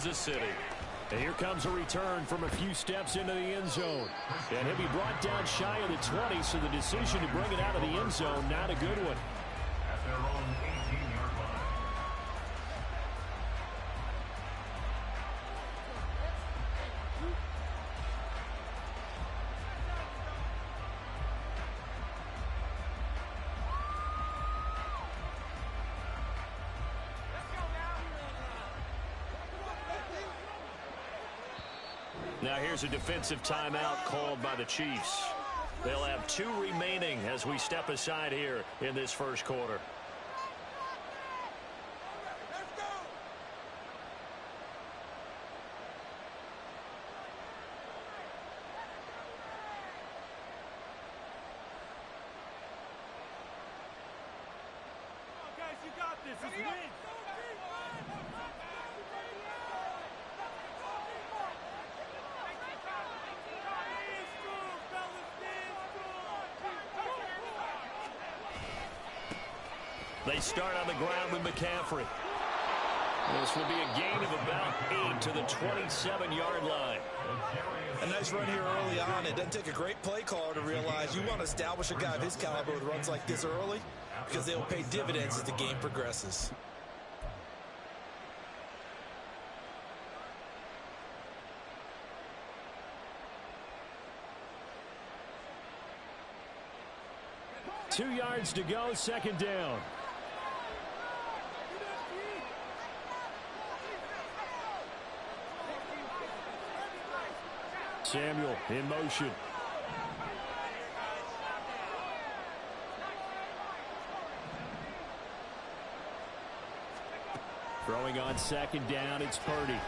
Kansas City. And here comes a return from a few steps into the end zone. And he'll be brought down shy of the 20, so the decision to bring it out of the end zone, not a good one. At their own 18-yard line. Now here's a defensive timeout called by the Chiefs. They'll have 2 remaining as we step aside here in this first quarter. Guys, you got this. It's win. They start on the ground with McCaffrey. This will be a gain of about 8 to the 27-yard line. A nice run here early on. It doesn't take a great play caller to realize you want to establish a guy of his caliber with runs like this early because they'll pay dividends as the game progresses. Two yards to go, second down. Samuel in motion. Throwing on second down, it's Purdy. And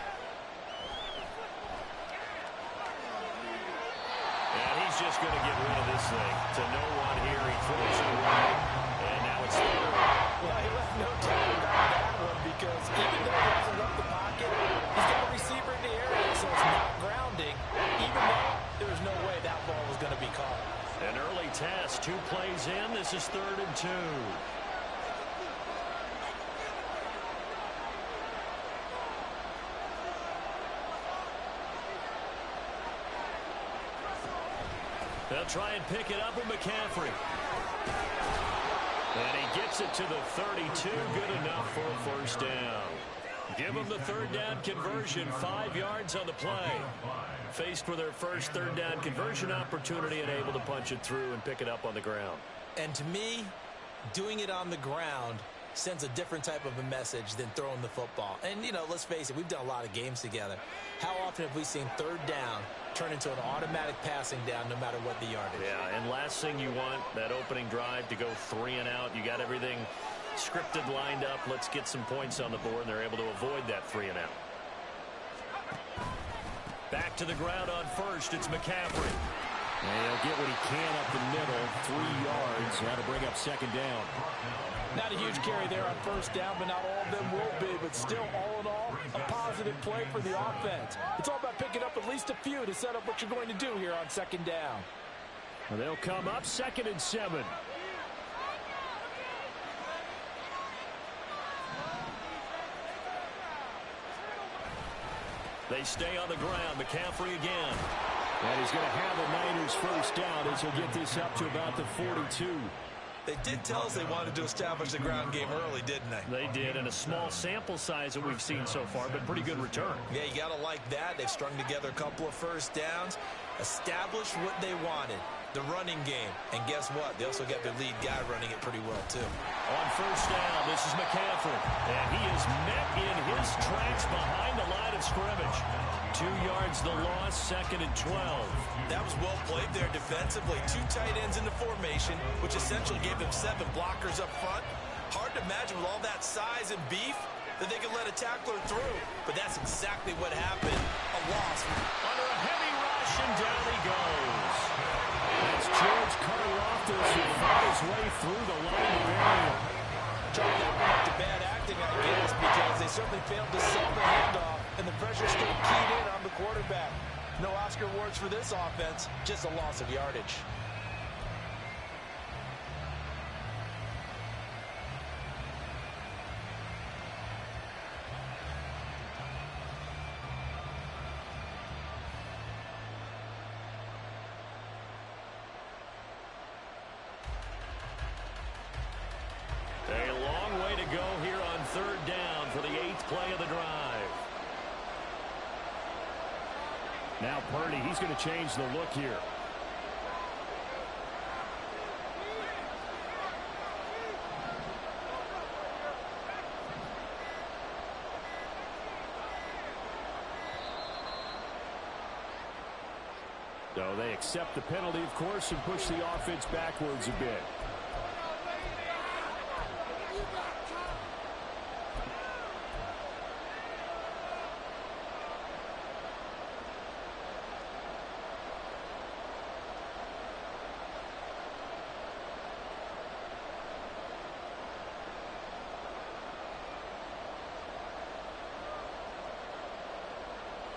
he's just going to get rid of this thing to no one here. He throws it away, and now it's third. Well, he left no time about that one because even though he hasn't left the pocket, he's got a receiver in the area, so it's not grounding, even though there was no way that ball was going to be caught. An early test, 2 plays in. This is 3rd and 2. They'll try and pick it up with McCaffrey. And he gets it to the 32. Good enough for a first down. Give them the 3rd down conversion. 5 yards on the play. Faced with their first 3rd down conversion opportunity and able to punch it through and pick it up on the ground. And to me, doing it on the ground sends a different type of a message than throwing the football. And, you know, let's face it, we've done a lot of games together. How often have we seen 3rd down turn into an automatic passing down no matter what the yardage? Yeah, and last thing you want, that opening drive to go 3 and out. You got everything scripted, lined up. Let's get some points on the board, and they're able to avoid that 3 and out. Back to the ground on first. It's McCaffrey. And he'll get what he can up the middle. 3 yards. That'll bring up second down. Not a huge carry there on first down, but not all of them will be. But still, all in all, a positive play for the offense. It's all about picking up at least a few to set up what you're going to do here on second down. Well, they'll come up 2nd and 7. They stay on the ground. McCaffrey again. And he's going to have the Niners first down as he'll get this up to about the 42. They did tell us they wanted to establish the ground game early, didn't they? They did, and a small sample size that we've seen so far, but pretty good return. Yeah, you got to like that. They've strung together a couple of first downs, established what they wanted, the running game. And guess what? They also got their lead guy running it pretty well, too. On first down, this is McCaffrey, and he is met in his tracks behind the line of scrimmage. 2 yards the loss, 2nd and 12. That was well played there defensively. 2 tight ends in the formation, which essentially gave them 7 blockers up front. Hard to imagine with all that size and beef that they could let a tackler through. But that's exactly what happened. A loss. Under a heavy rush, and down he goes. That's George Karlaftis who fought his way through the line of area. Chalk that one up to bad acting, I guess, because they certainly failed to sell the handoff, and the pressure stayed keyed in on the quarterback. No Oscar awards for this offense, just a loss of yardage. Now Purdy, he's going to change the look here. So they accept the penalty, of course, and push the offense backwards a bit.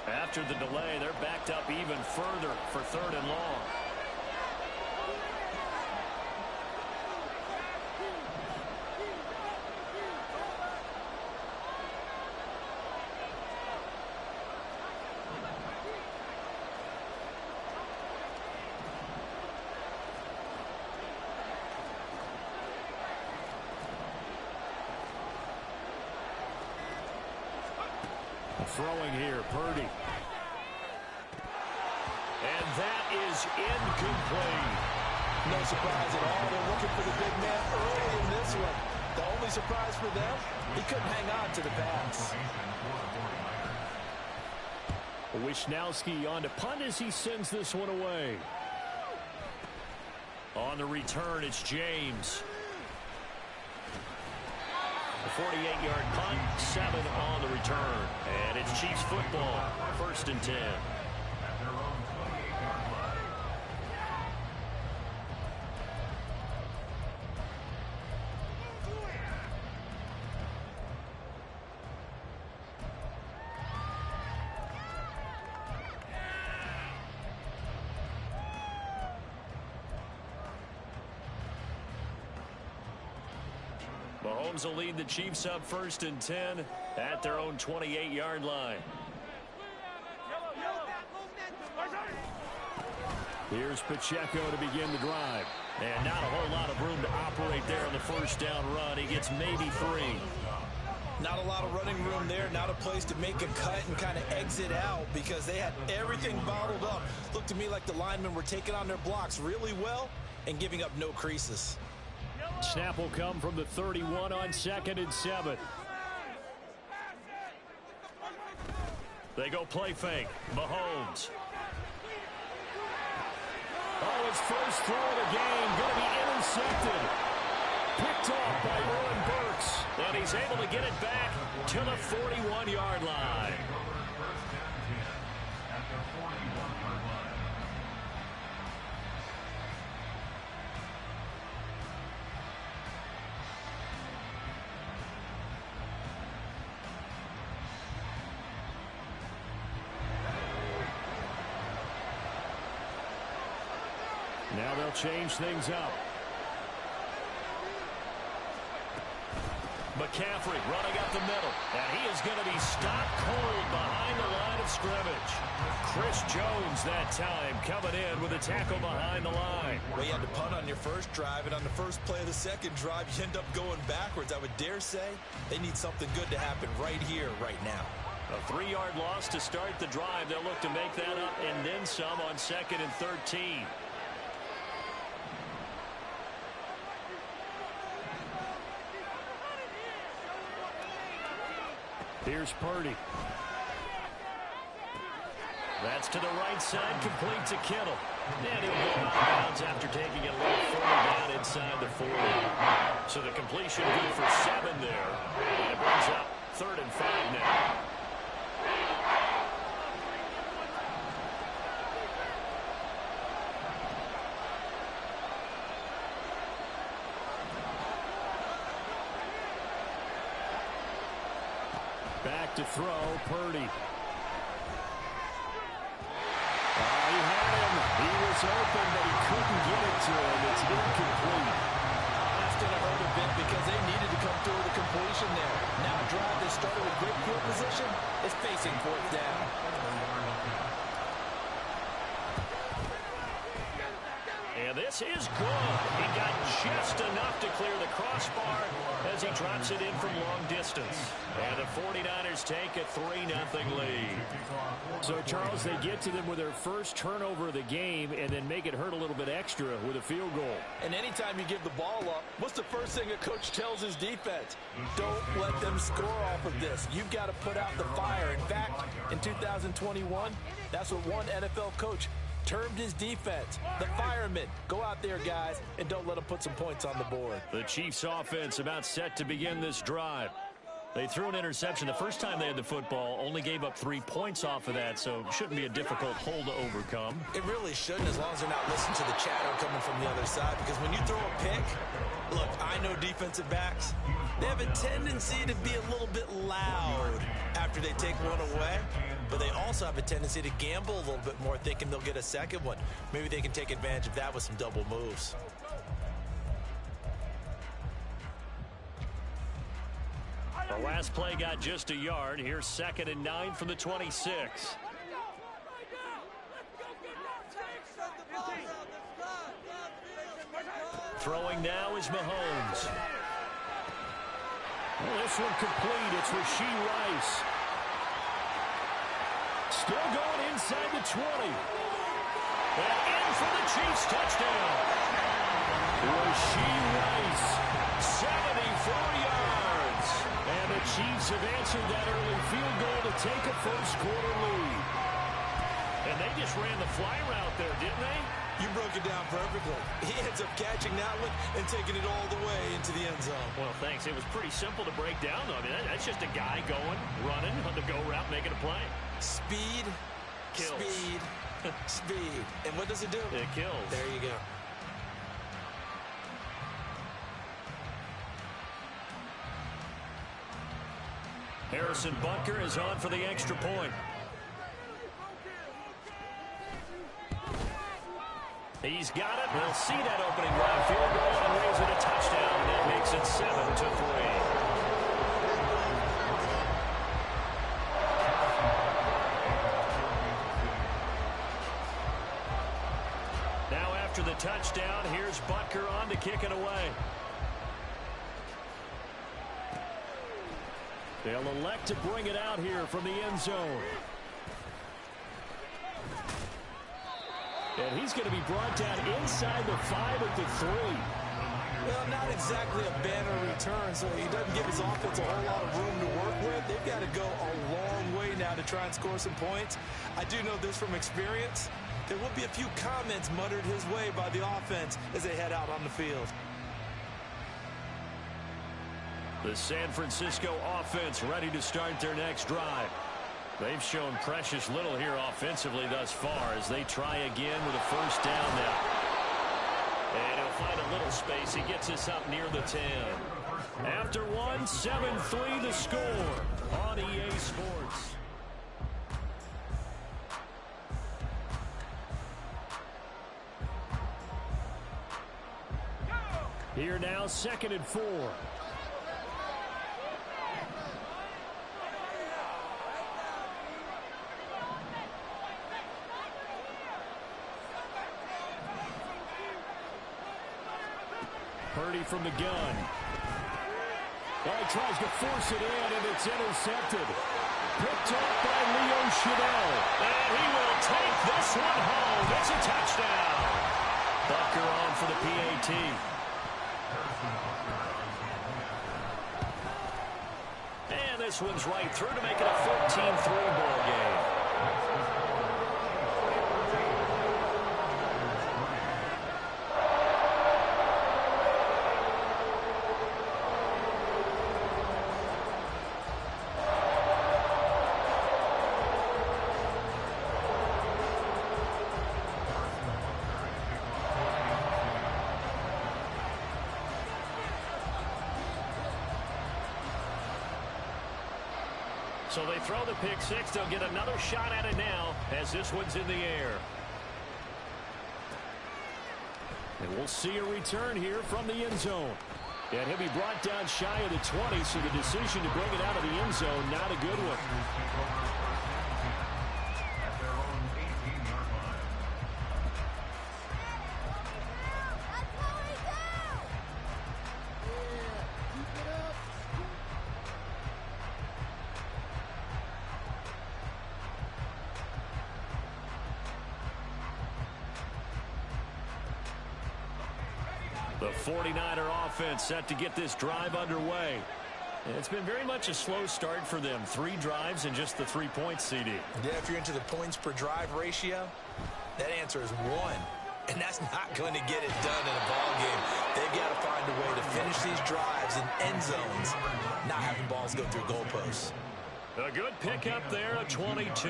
After the delay, they're backed up even further for 3rd and long. Throwing here, Purdy. And that is incomplete. No surprise at all. They're looking for the big man early in this one. The only surprise for them, he couldn't hang on to the pass. Wisnowski on to punt as he sends this one away. On the return, it's James. A 48-yard punt, 7 on the return. And it's Chiefs football, 1st and 10. Mahomes will lead the Chiefs up 1st and 10 at their own 28-yard line. Here's Pacheco to begin the drive. And not a whole lot of room to operate there on the 1st down run. He gets maybe 3. Not a lot of running room there. Not a place to make a cut and kind of exit out because they had everything bottled up. Looked to me like the linemen were taking on their blocks really well and giving up no creases. Snap will come from the 31 on 2nd and 7. They go play fake. Mahomes. Oh, his first throw of the game going to be intercepted. Picked off by Oren Burks. And he's able to get it back to the 41-yard line. Now they'll change things up. McCaffrey running up the middle. And he is going to be stopped cold behind the line of scrimmage. Chris Jones that time coming in with a tackle behind the line. Well, you had to punt on your first drive, and on the first play of the second drive, you end up going backwards. I would dare say they need something good to happen right here, right now. A 3-yard loss to start the drive. They'll look to make that up and then some on 2nd and 13. Here's Purdy. That's to the right side, complete to Kittle. And he'll go out of bounds after taking it a little further down inside the 40. So the completion good for 7 there. And it brings up 3rd and 5 now. Back to throw, Purdy. He had him. He was open, but he couldn't get it to him. It's incomplete. That's going to hurt a bit because they needed to come through with a completion there. Now a drive that started with great field position is facing 4th down. And this is good. He got just enough to clear the crossbar as he drops it in from long distance. And the 49ers take a 3-0 lead. So, Charles, they get to them with their first turnover of the game and then make it hurt a little bit extra with a field goal. And anytime you give the ball up, what's the first thing a coach tells his defense? Don't let them score off of this. You've got to put out the fire. In fact, in 2021, that's what one NFL coach termed his defense, the firemen. Go out there, guys, and don't let them put some points on the board. The Chiefs offense about set to begin this drive. They threw an interception the first time they had the football, only gave up 3 points off of that, so it shouldn't be a difficult hole to overcome. It really shouldn't, as long as they're not listening to the chatter coming from the other side, because when you throw a pick, look, I know defensive backs, they have a tendency to be a little bit loud after they take one away, but they also have a tendency to gamble a little bit more, thinking they'll get a second one. Maybe they can take advantage of that with some double moves. The last play got just a yard. Here's 2nd and 9 from the 26. Throwing now is Mahomes. Well, this one complete. It's Rashee Rice. Still going inside the 20. And in for the Chiefs touchdown. Rashee Rice, 74 yards. And the Chiefs have answered that early field goal to take a first-quarter lead. And they just ran the fly route there, didn't they? You broke it down perfectly. He ends up catching that one and taking it all the way into the end zone. Well, thanks. It was pretty simple to break down, though. I mean, that's just a guy going, running on the go route, making a play. Speed, kills. Speed, speed. And what does it do? It kills. There you go. Harrison Butker is on for the extra point. He's got it. We'll see that opening drive field goal and raise it a touchdown. That makes it 7-3. Now after the touchdown, here's Butker on to kick it away. They'll elect to bring it out here from the end zone. And he's going to be brought down inside the 5 at the 3. Well, not exactly a banner return, so he doesn't give his offense a whole lot of room to work with. They've got to go a long way now to try and score some points. I do know this from experience. There will be a few comments muttered his way by the offense as they head out on the field. The San Francisco offense ready to start their next drive. They've shown precious little here offensively thus far as they try again with a first down now. And he'll find a little space. He gets us up near the 10. After one, 7-3 the score on EA Sports. Here now, 2nd and 4. Purdy from the gun. Well, he tries to force it in, and it's intercepted. Picked off by Leo Chanel. And he will take this one home. It's a touchdown. Butker on for the PAT. And this one's right through to make it a 14-3 ball game. So they throw the pick six. They'll get another shot at it now as this one's in the air. And we'll see a return here from the end zone. And he'll be brought down shy of the 20, so the decision to bring it out of the end zone, not a good one. At their own 18-yard line. The 49er offense set to get this drive underway. It's been very much a slow start for them. 3 drives and just the 3 points, CD. Yeah, if you're into the points per drive ratio, that answer is 1. And that's not going to get it done in a ball game. They've got to find a way to finish these drives in end zones, not having balls go through goalposts. A good pickup there, a 22.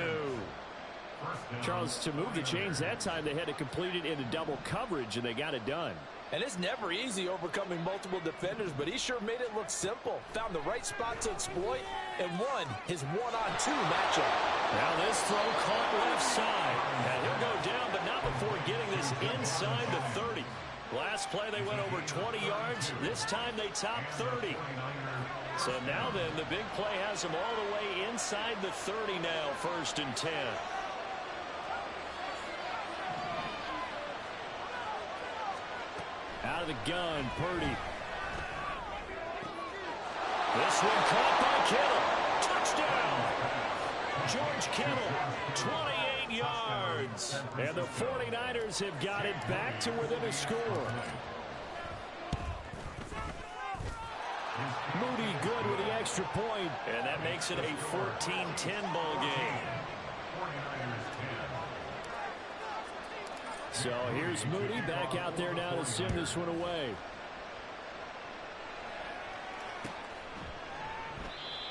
Charles, to move the chains that time, they had to complete it into double coverage, and they got it done. And it's never easy overcoming multiple defenders, but he sure made it look simple. Found the right spot to exploit and won his 1-on-2 matchup. Now this throw caught left side. And he'll go down, but not before getting this inside the 30. Last play they went over 20 yards. This time they topped 30. So now then, the big play has them all the way inside the 30 now, 1st and 10. Out of the gun, Purdy. This one caught by Kittle. Touchdown. George Kittle, 28 yards. And the 49ers have got it back to within a score. Moody good with the extra point. And that makes it a 14-10 ball game. So here's Moody back out there now to send this one away.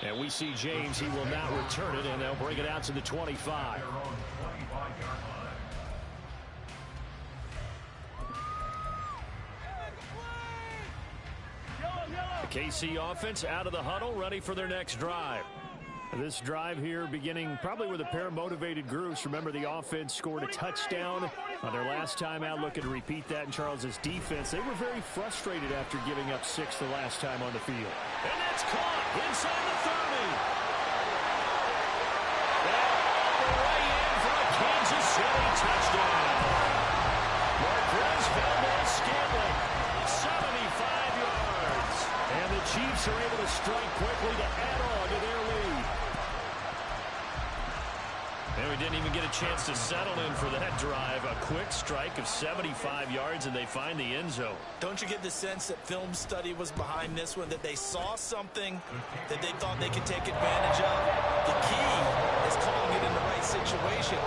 And we see James. He will not return it, and they'll bring it out to the 25. The KC offense out of the huddle, ready for their next drive. This drive here beginning probably with a pair of motivated groups. Remember, the offense scored a touchdown on their last time out. Looking to repeat that in Charles's defense. They were very frustrated after giving up 6 the last time on the field. And that's caught inside the 30. And the way in for a Kansas City touchdown. Marquez Valdez-Scantling, 75 yards. And the Chiefs are able to strike quickly to add on to their lead. And we didn't even get a chance to settle in for that drive. A quick strike of 75 yards, and they find the end zone. Don't you get the sense that film study was behind this one, that they saw something that they thought they could take advantage of? The key is calling it in the right situation,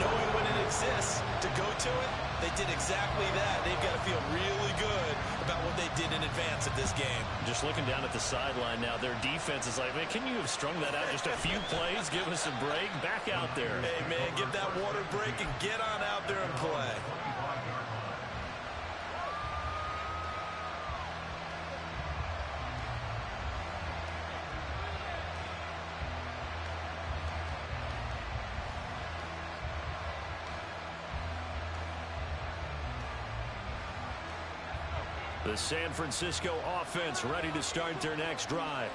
knowing when it exists to go to it. They did exactly that. They've got to feel really good about what they did in advance of this game. Just looking down at the sideline now, their defense is like, man, can you have strung that out just a few plays? Give us a break. Back out there. Hey, man, give that water break and get on out there and play. The San Francisco offense ready to start their next drive.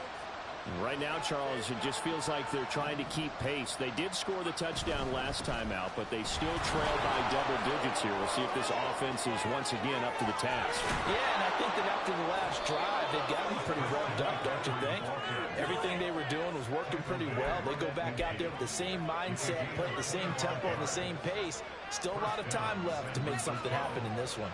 Right now, Charles, it just feels like they're trying to keep pace. They did score the touchdown last time out, but they still trail by double digits here. We'll see if this offense is once again up to the task. Yeah, and I think that after the last drive, they've got to be pretty revved up, don't you think? Everything they were doing was working pretty well. They go back out there with the same mindset, playing the same tempo and the same pace. Still a lot of time left to make something happen in this one.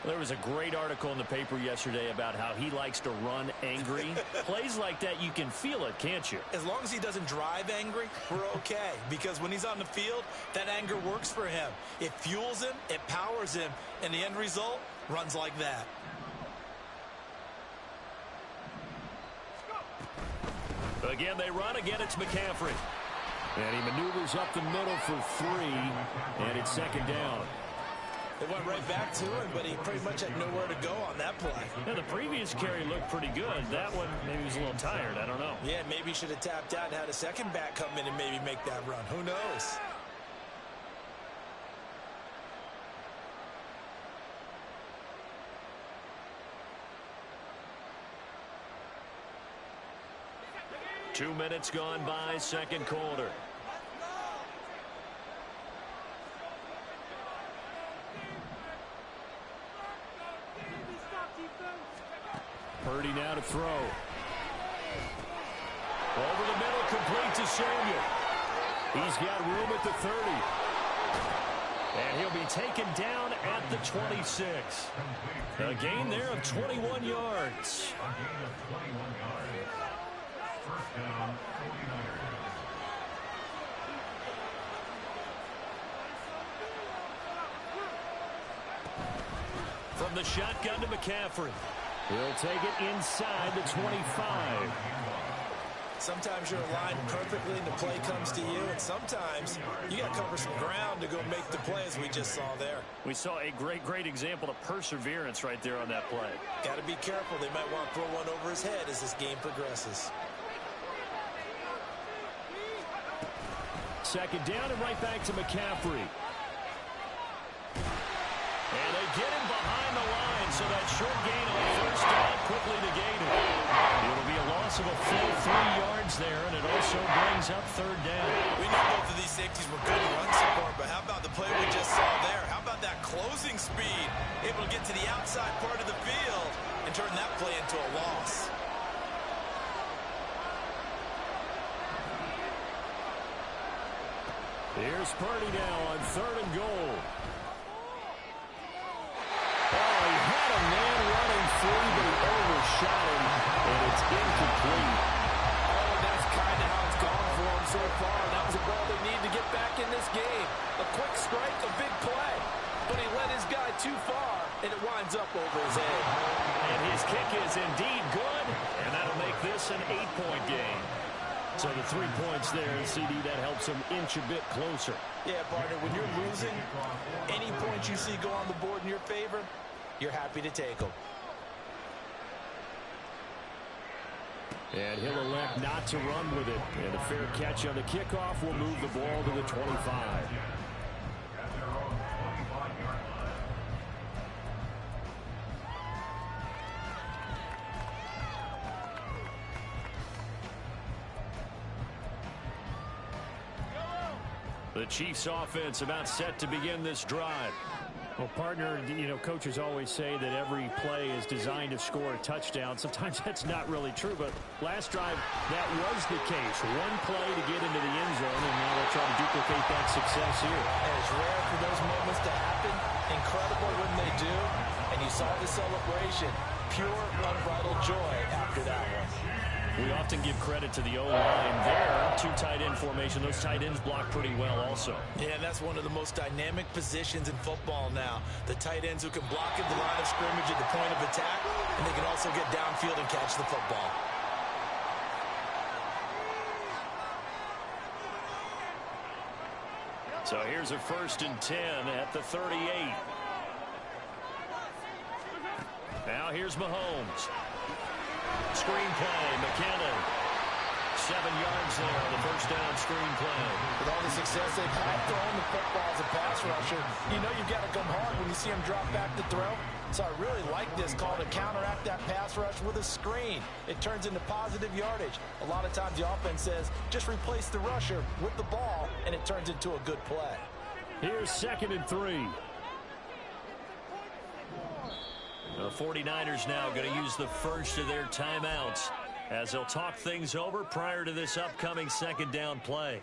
There was a great article in the paper yesterday about how he likes to run angry. Plays like that, you can feel it, can't you? As long as he doesn't drive angry, we're okay. Because when he's on the field, that anger works for him. It fuels him, it powers him, and the end result runs like that. Again, they run. Again, it's McCaffrey. And he maneuvers up the middle for 3, and it's 2nd down. It went right back to him, but he pretty much had nowhere to go on that play. Yeah, the previous carry looked pretty good. That one, maybe he was a little tired. I don't know. Yeah, maybe he should have tapped out and had a second back come in and maybe make that run. Who knows? Two minutes gone by, second quarter. Purdy now to throw. Over the middle, complete to Samuel. He's got room at the 30. And he'll be taken down at the 26. A gain there of 21 yards. A gain of 21 yards. First down, 49ers. From the shotgun to McCaffrey. He'll take it inside the 25. Sometimes you're aligned perfectly and the play comes to you, and sometimes you got to cover some ground to go make the play, as we just saw there. We saw a great example of perseverance right there on that play. Got to be careful. They might want to throw one over his head as this game progresses. Second down and right back to McCaffrey. And they get him behind the line, so that short gain on first down quickly negated. It'll be a loss of a full 3 yards there, and it also brings up third down. We know both of these safeties were good run support, but how about the play we just saw there? How about that closing speed? Able to get to the outside part of the field and turn that play into a loss. Here's Purdy now on 3rd and goal. Oh, he had a man running free, but he overshot him, and it's incomplete. Oh, that's kind of how it's gone for him so far. That was a ball they need to get back in this game. A quick strike, a big play. But he led his guy too far, and it winds up over his head. And his kick is indeed good, and that'll make this an 8-point game. So the 3 points there, and CD, that helps him inch a bit closer. Yeah, partner, when you're losing, any points you see go on the board in your favor, you're happy to take them. And he'll elect not to run with it. And a fair catch on the kickoff will move the ball to the 25. The Chiefs offense about set to begin this drive. Well, partner, you know, coaches always say that every play is designed to score a touchdown. Sometimes that's not really true, but last drive, that was the case. One play to get into the end zone, and now they'll try to duplicate that success here. And it's rare for those moments to happen. Incredible when they do. And you saw the celebration. Pure, unbridled joy after that one. We often give credit to the O-line there. 2 tight end formation. Those tight ends block pretty well also. Yeah, that's one of the most dynamic positions in football now. The tight ends who can block at the line of scrimmage at the point of attack, and they can also get downfield and catch the football. So here's a 1st and 10 at the 38. Now here's Mahomes. Screen play, McKinnon. 7 yards there on the first down screen play. With all the success they've had throwing the football as a pass rusher, you know you've got to come hard when you see him drop back to throw. So I really like this call to counteract that pass rush with a screen. It turns into positive yardage. A lot of times the offense says, just replace the rusher with the ball, and it turns into a good play. Here's 2nd and 3. The 49ers now going to use the first of their timeouts as they'll talk things over prior to this upcoming 2nd down play.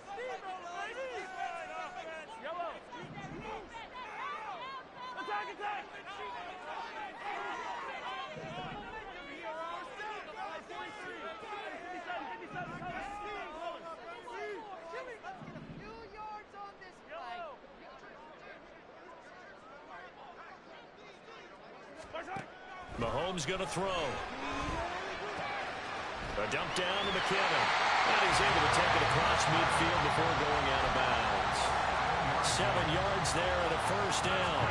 Mahomes going to throw. A dump down to McKinnon. And he's able to take it across midfield before going out of bounds. 7 yards there and a first down.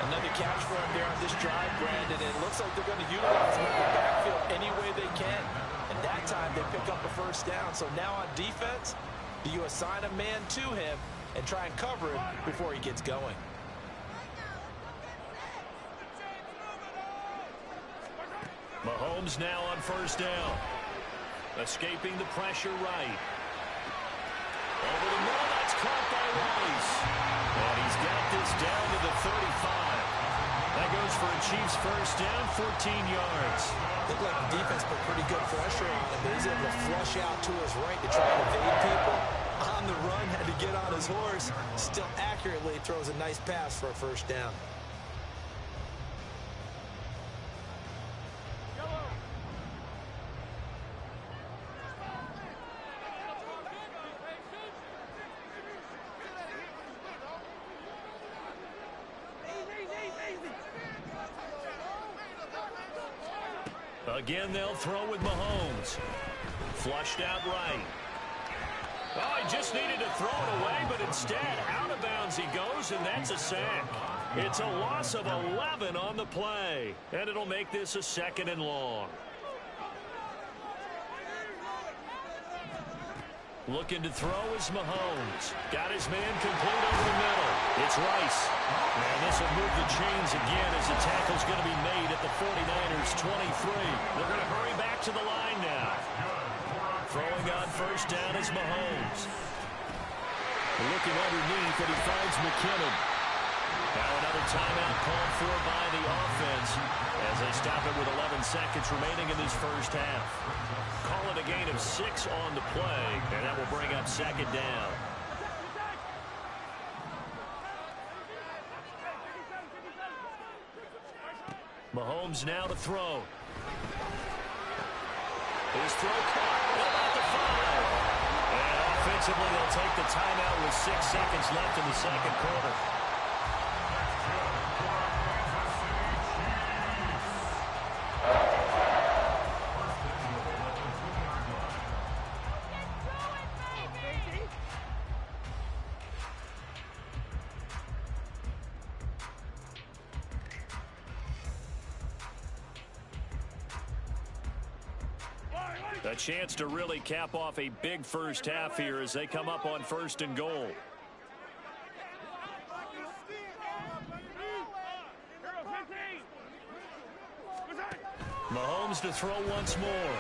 Another catch for him there on this drive, Brandon. And it looks like they're going to utilize him in the backfield any way they can. And that time they pick up a first down. So now on defense, do you assign a man to him and try and cover him before he gets going? Mahomes now on first down. Escaping the pressure right. Over the middle, that's caught by Rice. And he's got this down to the 35. That goes for a Chiefs first down, 14 yards. Looked like the defense put pretty good pressure on him, but he's able to flush out to his right to try and evade people. On the run, had to get get on his horse, still accurately throws a nice pass for a first down. Again, they'll throw with Mahomes. Flushed out right. Oh, he just needed to throw it away, but instead, out of bounds he goes, and that's a sack. It's a loss of 11 on the play, and it'll make this a 2nd and long. Looking to throw is Mahomes. Got his man complete over the middle. It's Rice. And this will move the chains again as the tackle's going to be made at the 49ers' 23. They're going to hurry back to the line now. Throwing on first down is Mahomes. Looking underneath, and he finds McKinnon. Now another timeout called for by the offense as they stop it with 11 seconds remaining in this first half. Call it a gain of 6 on the play, and that will bring up 2nd down. Mahomes now to throw. His throw caught. About the 5. And offensively, they'll take the timeout with 6 seconds left in the second quarter. A chance to really cap off a big first half here as they come up on 1st and goal. Mahomes to throw once more.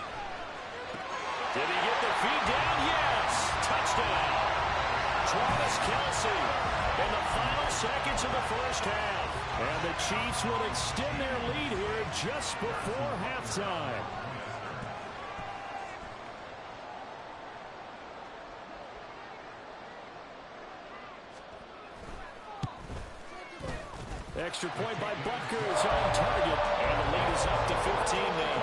Did he get the feed down? Yes! Touchdown! Travis Kelce in the final seconds of the first half. And the Chiefs will extend their lead here just before halftime. Extra point by Butker is on target, and the lead is up to 15 now.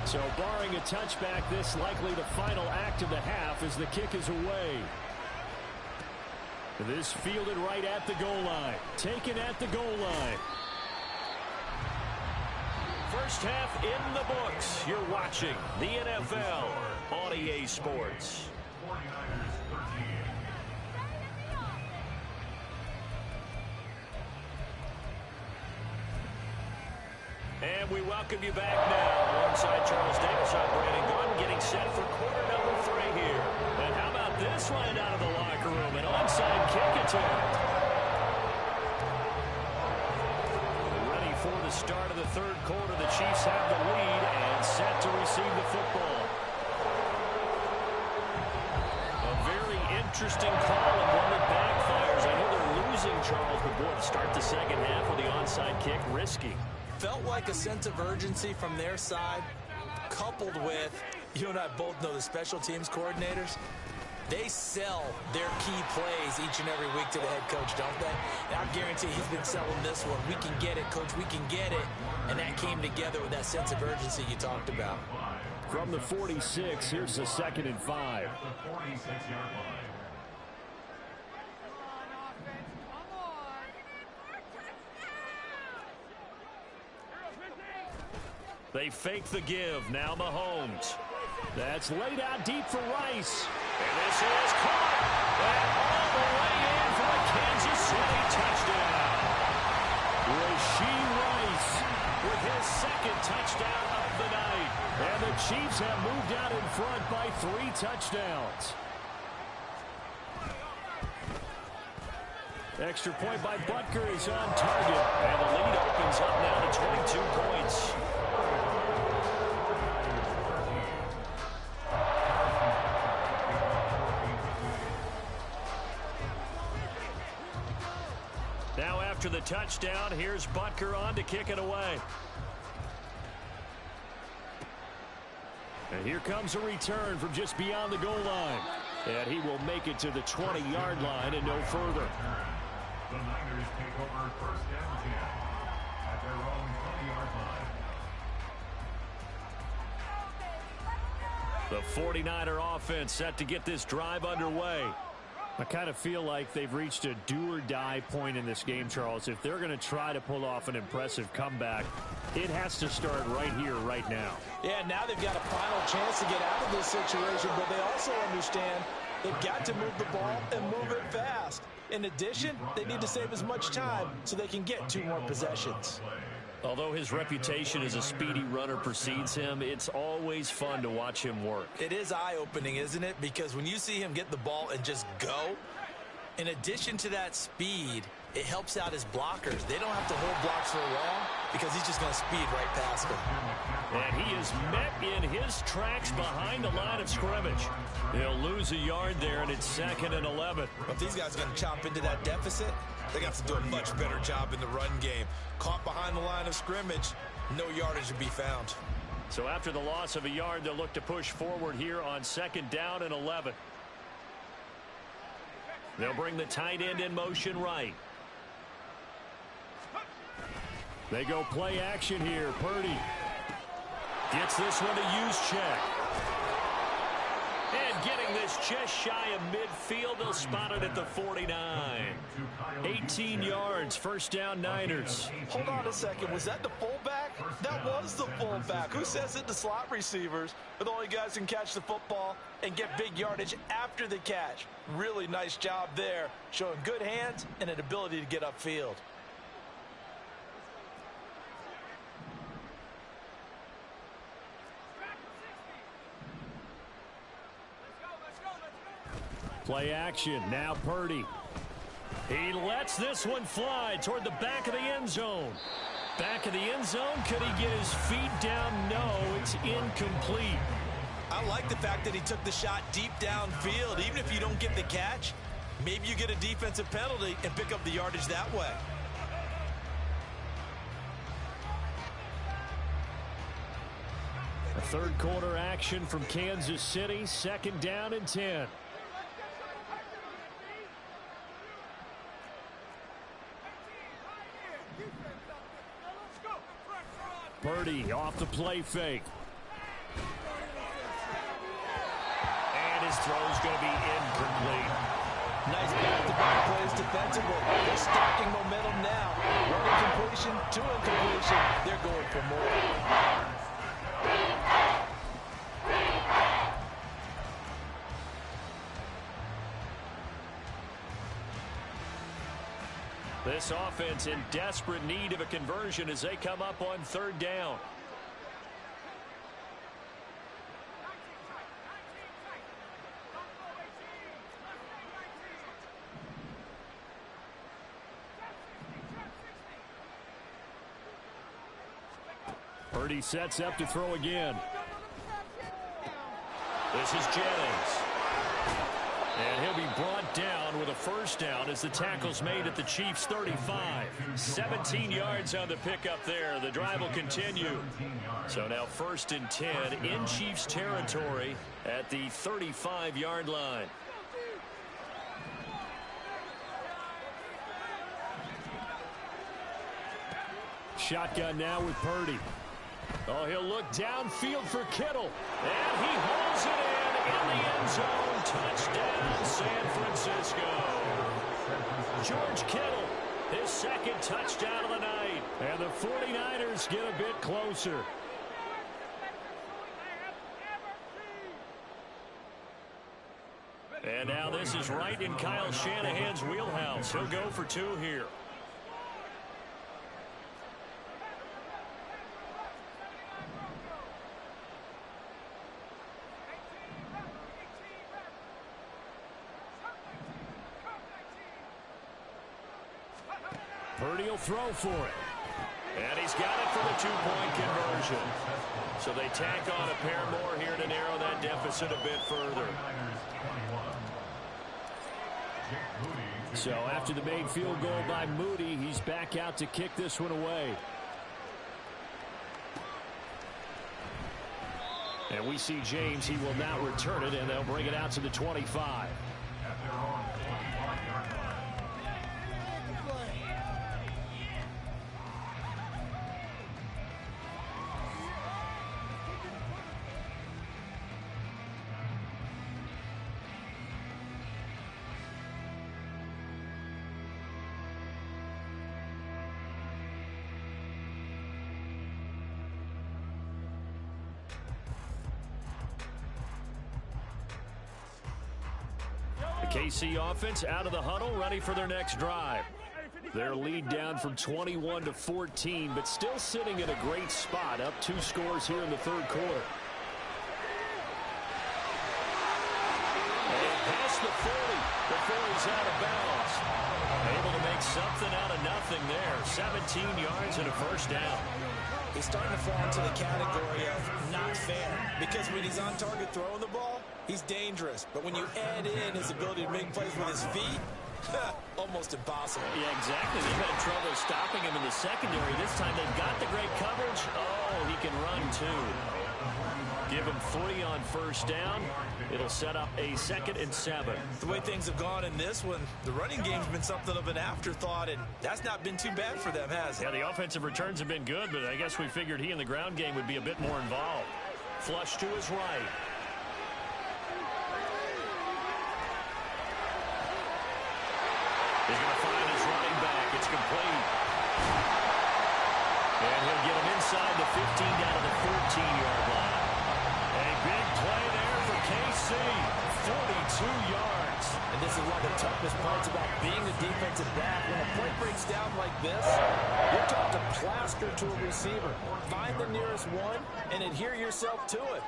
So barring a touchback, this likely the final act of the half as the kick is away. This fielded right at the goal line. Taken at the goal line. First half in the books. You're watching the NFL on EA Sports. And we welcome you back now. Alongside Charles Davis, I'm Brandon Gordon, getting set for quarter number 3 here. And how about this right out of the locker room? An onside kick attempt. For the start of the third quarter, the Chiefs have the lead and set to receive the football. A very interesting call and one that backfires. I know they're losing, Charles, but boy, to start the second half with the onside kick, risky. Felt like a sense of urgency from their side, coupled with, you and I both know the special teams coordinators. They sell their key plays each and every week to the head coach, don't they? And I guarantee he's been selling this one. We can get it, coach. We can get it. And that came together with that sense of urgency you talked about. From the 46, here's the 2nd and 5. The 46-yard line. They fake the give. Now Mahomes. That's laid out deep for Rice. And this is caught. And all the way in for a Kansas City touchdown. Rashee Rice With his 2nd touchdown of the night. And the Chiefs have moved out in front by 3 touchdowns. Extra point by Butker is on target. And the lead opens up now to 22 points. after the touchdown. Here's Butker on to kick it away. And here comes a return from just beyond the goal line. And he will make it to the 20-yard line and no further. The Niners take over first down again at their own 20-yard line. The 49er offense set to get this drive underway. I kind of feel like they've reached a do-or-die point in this game, Charles. If they're going to try to pull off an impressive comeback, it has to start right here, right now. Yeah, now they've got a final chance to get out of this situation, but they also understand they've got to move the ball and move it fast. In addition, they need to save as much time so they can get 2 more possessions. Although his reputation as a speedy runner precedes him, it's always fun to watch him work. It is eye-opening, isn't it? Because when you see him get the ball and just go, in addition to that speed, it helps out his blockers. They don't have to hold blocks for long because he's just going to speed right past them. And he is met in his tracks behind the line of scrimmage. He'll lose a yard there, and it's 2nd and 11. If these guys are going to chop into that deficit, they're going to have to do a much better job in the run game. Caught behind the line of scrimmage, no yardage to be found. So after the loss of a yard, they'll look to push forward here on 2nd down and 11. They'll bring the tight end in motion right. They go play action here. Purdy gets this one to use check. And getting this just shy of midfield, they'll spot it at the 49. 18 yards, first down Niners. Hold on a second. Was that the fullback? That was the fullback. Who says it? The slot receivers are the only guys who can catch the football and get big yardage after the catch. Really nice job there, showing good hands and an ability to get upfield. Play action. Now Purdy. He lets this one fly toward the back of the end zone. Back of the end zone. Could he get his feet down? No, it's incomplete. I like the fact that he took the shot deep downfield. Even if you don't get the catch, maybe you get a defensive penalty and pick up the yardage that way. A third quarter action from Kansas City. 2nd down and 10. Purdy off the play fake. And his throw's going to be incomplete. Nice back-to-back plays defensively. They're stacking momentum now. One incompletion, 2 incompletion. They're going for more. This offense in desperate need of a conversion as they come up on 3rd down. Purdy sets up to throw again. This is Jennings. And he'll be brought down with a first down as the tackle's made at the Chiefs' 35. 17 yards on the pickup there. The drive will continue. So now 1st and 10 in Chiefs territory at the 35-yard line. Shotgun now with Purdy. Oh, he'll look downfield for Kittle. And he holds it in the end zone. Touchdown, San Francisco. George Kittle, his 2nd touchdown of the night. And the 49ers get a bit closer. And now this is right in Kyle Shanahan's wheelhouse. He'll go for 2 here. Purdy will throw for it. And he's got it for the 2-point conversion. So they tack on a pair more here to narrow that deficit a bit further. So after the made field goal by Moody, he's back out to kick this one away. And we see James. He will now return it, and they'll bring it out to the 25. KC offense out of the huddle, ready for their next drive. Their lead down from 21 to 14, but still sitting in a great spot, up 2 scores here in the third quarter. And past the 40 before he's out of bounds. Able to make something out of nothing there. 17 yards and a first down. He's starting to fall into the category of not fair, because when he's on target throwing the ball, he's dangerous. But when you add in his ability to make plays with his feet, almost impossible. Yeah, exactly. They've had trouble stopping him in the secondary. This time they've got the great coverage. Oh, he can run too. Give him 3 on first down. It'll set up a 2nd and 7. The way things have gone in this one, the running game's been something of an afterthought, and that's not been too bad for them, has it? Yeah, the offensive returns have been good, but I guess we figured he in the ground game would be a bit more involved. Flush to his right. He's going to find his running back. It's complete. And he'll get him inside the 15 down to the 14-yard line. A big play there for KC. 42 yards. And this is one of the toughest parts about being a defensive back. When a play breaks down like this, you're taught to plaster to a receiver. Find the nearest one and adhere yourself to it.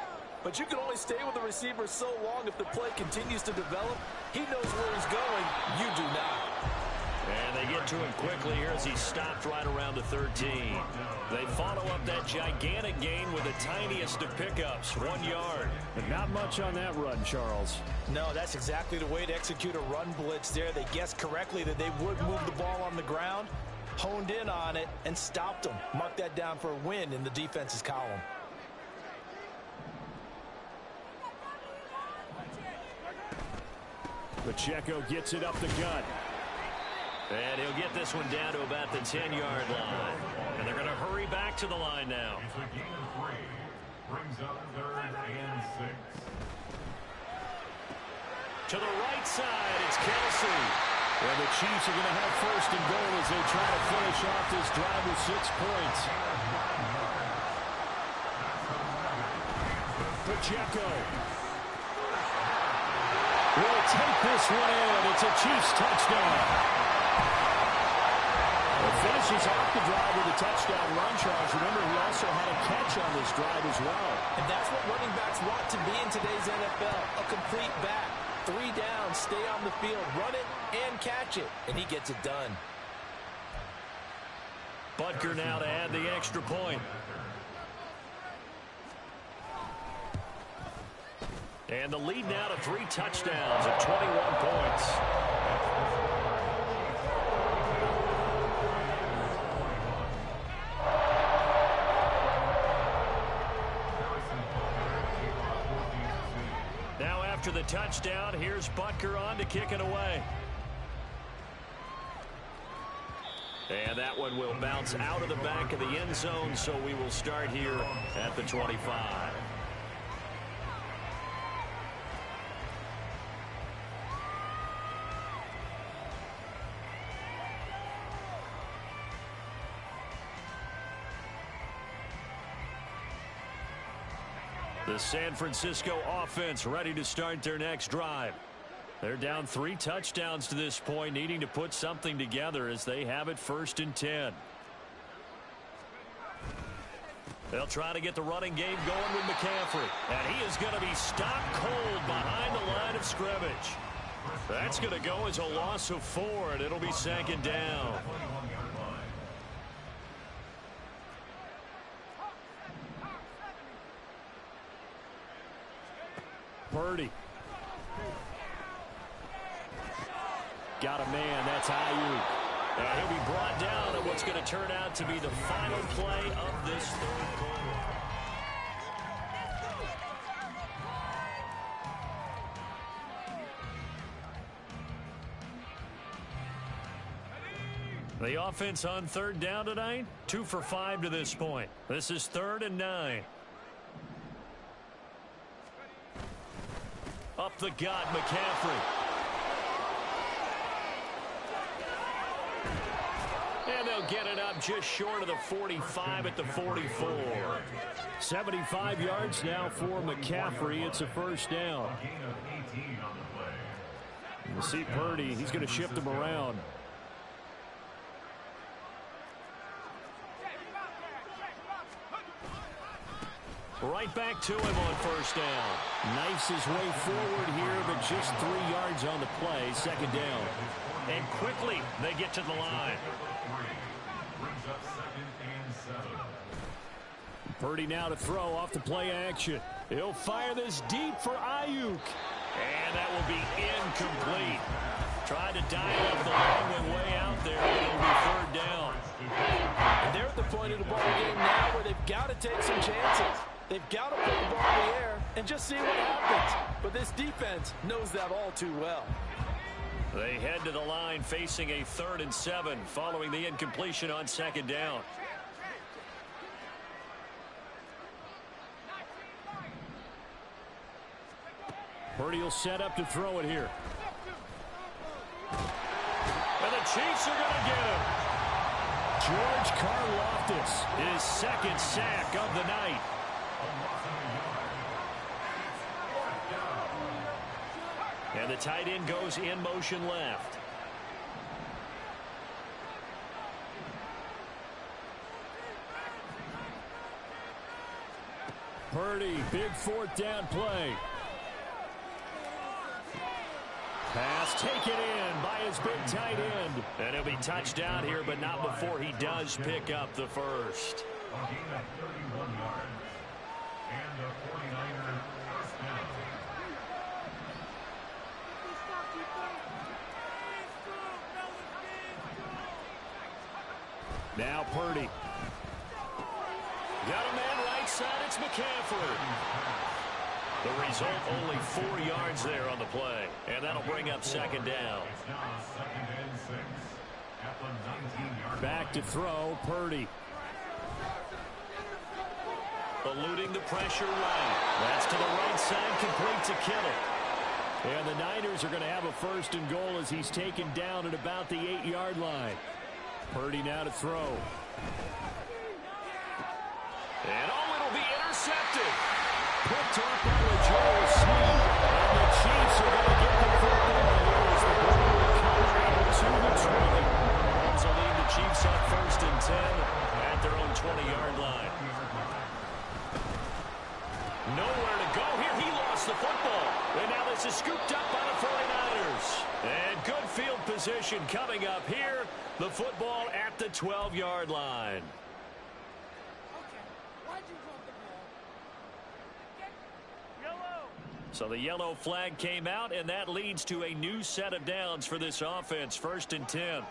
But you can only stay with the receiver so long if the play continues to develop. He knows where he's going. You do not. And they get to him quickly here as he's stopped right around the 13. They follow up that gigantic gain with the tiniest of pickups, 1 yard. And not much on that run, Charles. No, that's exactly the way to execute a run blitz there. They guessed correctly that they would move the ball on the ground, honed in on it, and stopped them. Mark that down for a win in the defense's column. Pacheco gets it up the gut. And he'll get this one down to about the 10-yard line. And they're going to hurry back to the line now. It's a gain of 3. Brings up 3rd and 6. To the right side, it's Kelsey. And the Chiefs are going to have 1st and goal as they try to finish off this drive with 6 points. Pacheco will take this one in. It's a Chiefs touchdown. Finishes off the drive with a touchdown run, Charles. Remember, he also had a catch on this drive as well. And that's what running backs want to be in today's NFL, a complete back. 3 down, stay on the field, run it, and catch it. And he gets it done. Butker now to add the extra point. And the lead now to 3 touchdowns at 21 points. After the touchdown, here's Butker on to kick it away. And that one will bounce out of the back of the end zone, so we will start here at the 25. The San Francisco offense ready to start their next drive. They're down 3 touchdowns to this point, needing to put something together as they have it 1st and 10. They'll try to get the running game going with McCaffrey. And he is going to be stopped cold behind the line of scrimmage. That's going to go as a loss of 4, and it'll be 2nd down. Purdy. Got a man. That's Ayuk. And he'll be brought down at what's going to turn out to be the final play of this third quarter. The offense on third down tonight, 2 for 5 to this point. This is 3rd and 9. Up the gut, McCaffrey. And they'll get it up just short of the 45 at the 44. 75 yards now for McCaffrey. It's a first down. You see Purdy, he's going to shift him around. Right back to him on first down. Knifes his way forward here, but just 3 yards on the play. Second down. And quickly, they get to the line. Purdy now to throw off the play action. He'll fire this deep for Ayuk. And that will be incomplete. Tried to dial up the long way out there, but it'll be 3rd down. And they're at the point of the ball game now where they've got to take some chances. They've got to put the ball in the air and just see what happens. But this defense knows that all too well. They head to the line facing a 3rd and 7 following the incompletion on second down. Purdy will set up to throw it here. And the Chiefs are going to get him. George Karlaftis, his 2nd sack of the night. And the tight end goes in motion left. Purdy, big 4th down play. Pass taken in by his big tight end. And he'll be touched down here, but not before he does pick up the first. A gain of 31 yards. And the 49er first down. Now Purdy. Got a man right side. It's McCaffrey. The result, only 4 yards there on the play. And that'll bring up second down. It's now 2nd and 6 at the 19-yard Back to throw, Purdy. Eluding the pressure right. That's to the right side, complete to Kittle. And the Niners are going to have a 1st and goal as he's taken down at about the 8-yard line. Purdy now to throw. And it'll be intercepted. Picked up by Joel Smith. And the Chiefs are going to get the football here as the ball will come to the 20. This will lead the Chiefs up 1st and 10 at their own 20-yard line. Nowhere to go here. He lost the football. And now this is scooped up by the 49ers. And good field position coming up here. The football at the 12-yard line. So the yellow flag came out, and that leads to a new set of downs for this offense. 1st and 10.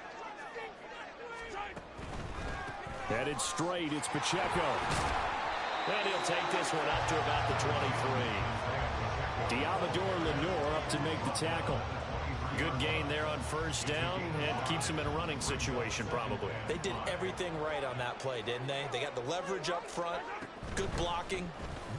Headed straight, it's Pacheco. And he'll take this one up to about the 23. Diamador Lenore up to make the tackle. Good gain there on 1st down, and keeps him in a running situation probably. They did everything right on that play, didn't they? They got the leverage up front, good blocking,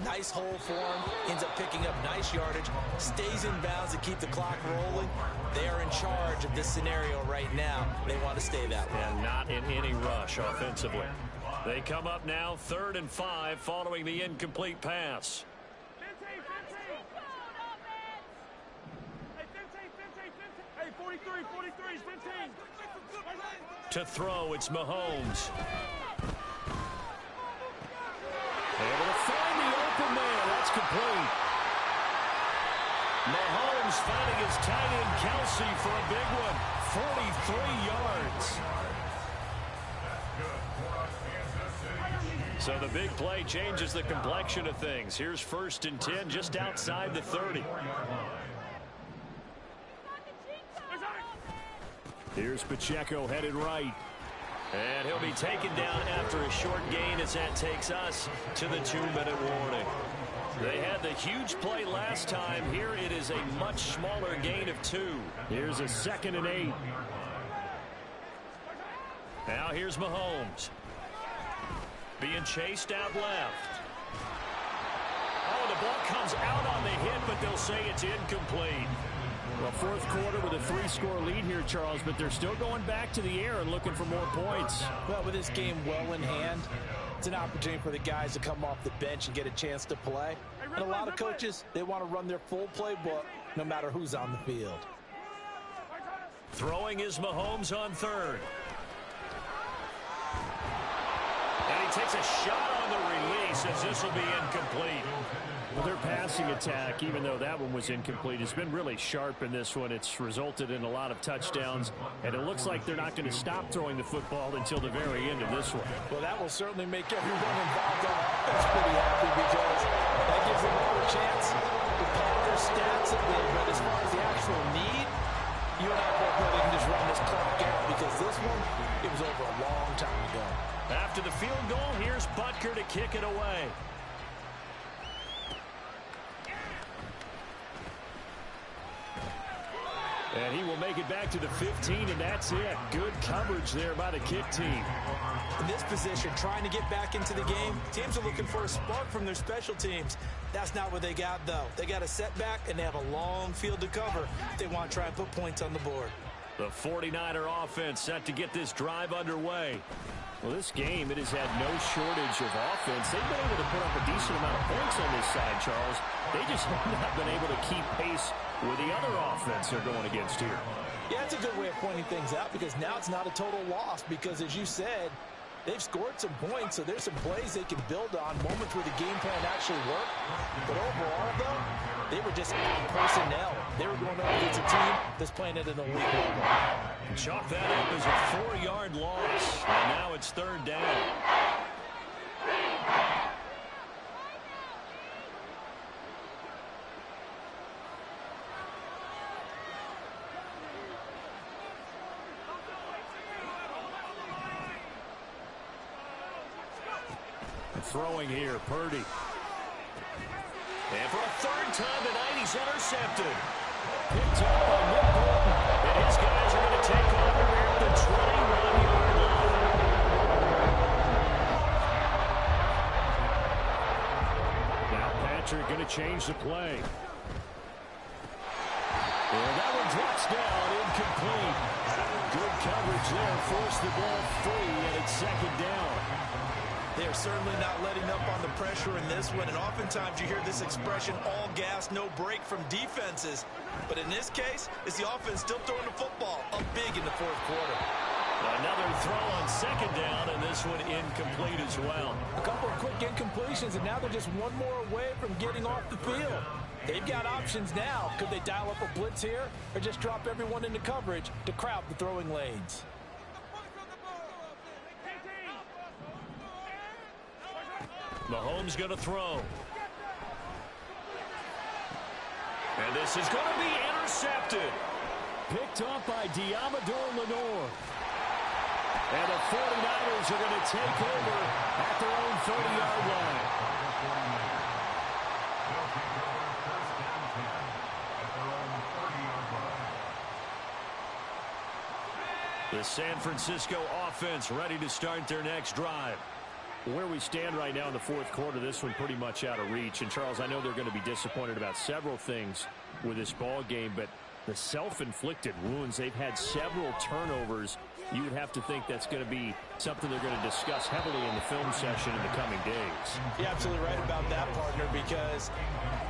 nice hole for him, ends up picking up nice yardage, stays in bounds to keep the clock rolling. They are in charge of this scenario right now. They want to stay that way. And not in any rush offensively. They come up now 3rd and 5 following the incomplete pass. Hey, 43, 15. To throw, it's Mahomes. Able to find the open man. That's complete. Mahomes finding his tight end Kelsey for a big one. 43 yards. So the big play changes the complexion of things. Here's 1st and 10 just outside the 30. Here's Pacheco headed right. And he'll be taken down after a short gain as that takes us to the 2-minute warning. They had the huge play last time. Here it is a much smaller gain of 2. Here's a 2nd and 8. Now here's Mahomes. Being chased out left. Oh, the ball comes out on the hit, but they'll say it's incomplete. Well, fourth quarter with a 3-score lead here, Charles, but they're still going back to the air and looking for more points. Well, with this game well in hand, it's an opportunity for the guys to come off the bench and get a chance to play. And a lot of coaches, they want to run their full playbook no matter who's on the field. Throwing is Mahomes on 3rd. And he takes a shot on the release as this will be incomplete. Well, their passing attack, even though that one was incomplete, has been really sharp in this one. It's resulted in a lot of touchdowns, and it looks like they're not going to stop throwing the football until the very end of this one. Well, that will certainly make everyone involved on offense pretty happy because that gives them another chance to pad their stats a bit. But as far as the actual need, you and I both know they can just run this clock out because this one, it was over a long time ago. After the field goal, here's Butker to kick it away. And he will make it back to the 15, and that's it. Good coverage there by the kick team. In this position, trying to get back into the game, teams are looking for a spark from their special teams. That's not what they got, though. They got a setback, and they have a long field to cover if they want to try and put points on the board. The 49er offense set to get this drive underway. Well, this game, it has had no shortage of offense. They've been able to put up a decent amount of points on this side, Charles. They just have not been able to keep pace with the other offense they're going against here. Yeah, it's a good way of pointing things out because now it's not a total loss because, as you said, they've scored some points, so there's some plays they can build on, moments where the game plan actually worked. But overall, though, they were just out personnel. They were going up against a team that's playing at an elite level. Chalk that up as a 4-yard loss, and now it's 3rd down. Throwing here, Purdy. And for a 3rd time tonight, he's intercepted. Picked up by Nick Bolton. And his guys are going to take over here at the 21-yard line. Now Patrick going to change the play. And that one drops down, incomplete. Good coverage there, forced the ball free, and it's 2nd down. They are certainly not letting up on the pressure in this one, and oftentimes you hear this expression, all gas, no break from defenses. But in this case, it's the offense still throwing the football up big in the 4th quarter. Another throw on 2nd down, and this one incomplete as well. A couple of quick incompletions, and now they're just one more away from getting off the field. They've got options now. Could they dial up a blitz here or just drop everyone into coverage to crowd the throwing lanes? Mahomes going to throw. And this is going to be intercepted. Picked up by Diamador Lenore. And the 49ers are going to take over at their own 30-yard line. The San Francisco offense ready to start their next drive. Where we stand right now in the 4th quarter, this one pretty much out of reach. And, Charles, I know they're going to be disappointed about several things with this ball game, but the self-inflicted wounds, they've had several turnovers. You would have to think that's going to be something they're going to discuss heavily in the film session in the coming days. You're absolutely right about that, partner, because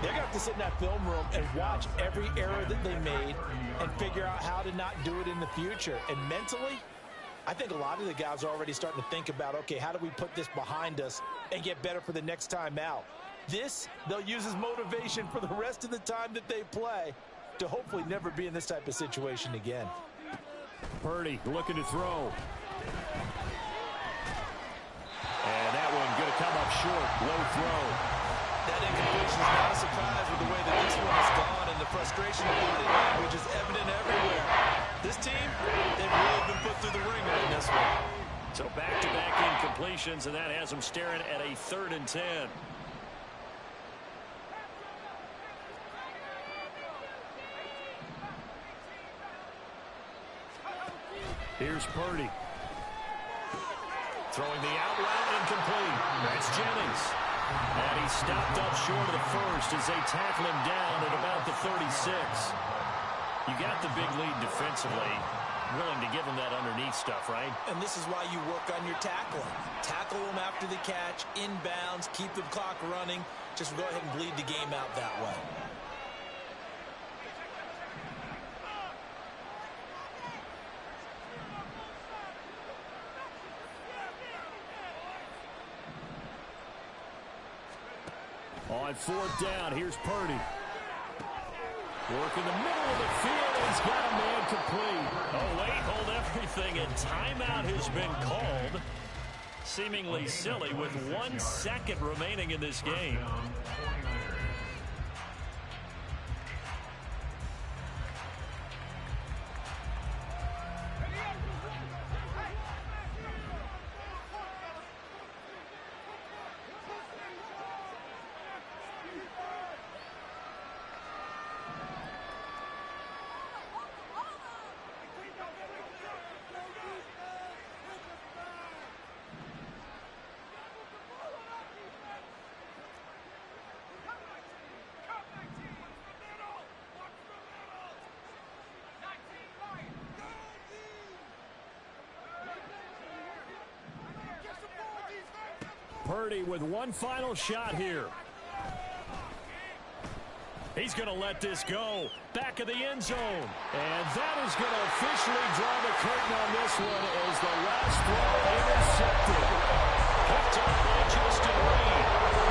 they're going to have to sit in that film room and watch every error that they made and figure out how to not do it in the future. And mentally, I think a lot of the guys are already starting to think about, okay, how do we put this behind us and get better for the next time out? This, they'll use as motivation for the rest of the time that they play to hopefully never be in this type of situation again. Purdy looking to throw. And that one going to come up short. Low throw. That incompletion is not a surprise with the way that this one has gone, and the frustration of body language is evident everywhere. This team, they've really been put through the ringer in this one. So back-to-back incompletions, and that has them staring at a 3rd and 10. Here's Purdy. Throwing the out route incomplete. That's Jennings. And he's stopped up short of the first as they tackle him down at about the 36. You got the big lead defensively. Willing to give him that underneath stuff, right? And this is why you work on your tackling. Tackle them after the catch, inbounds, keep the clock running. Just go ahead and bleed the game out that way. On 4th down, here's Purdy. Work in the middle of the field. He's got a man complete. Oh, wait, hold everything. And timeout has been called. Seemingly silly with 1 second remaining in this game. Purdy with one final shot here. He's going to let this go. Back of the end zone. And that is going to officially draw the curtain on this one as the last throw intercepted. Picked up by Justin Reed.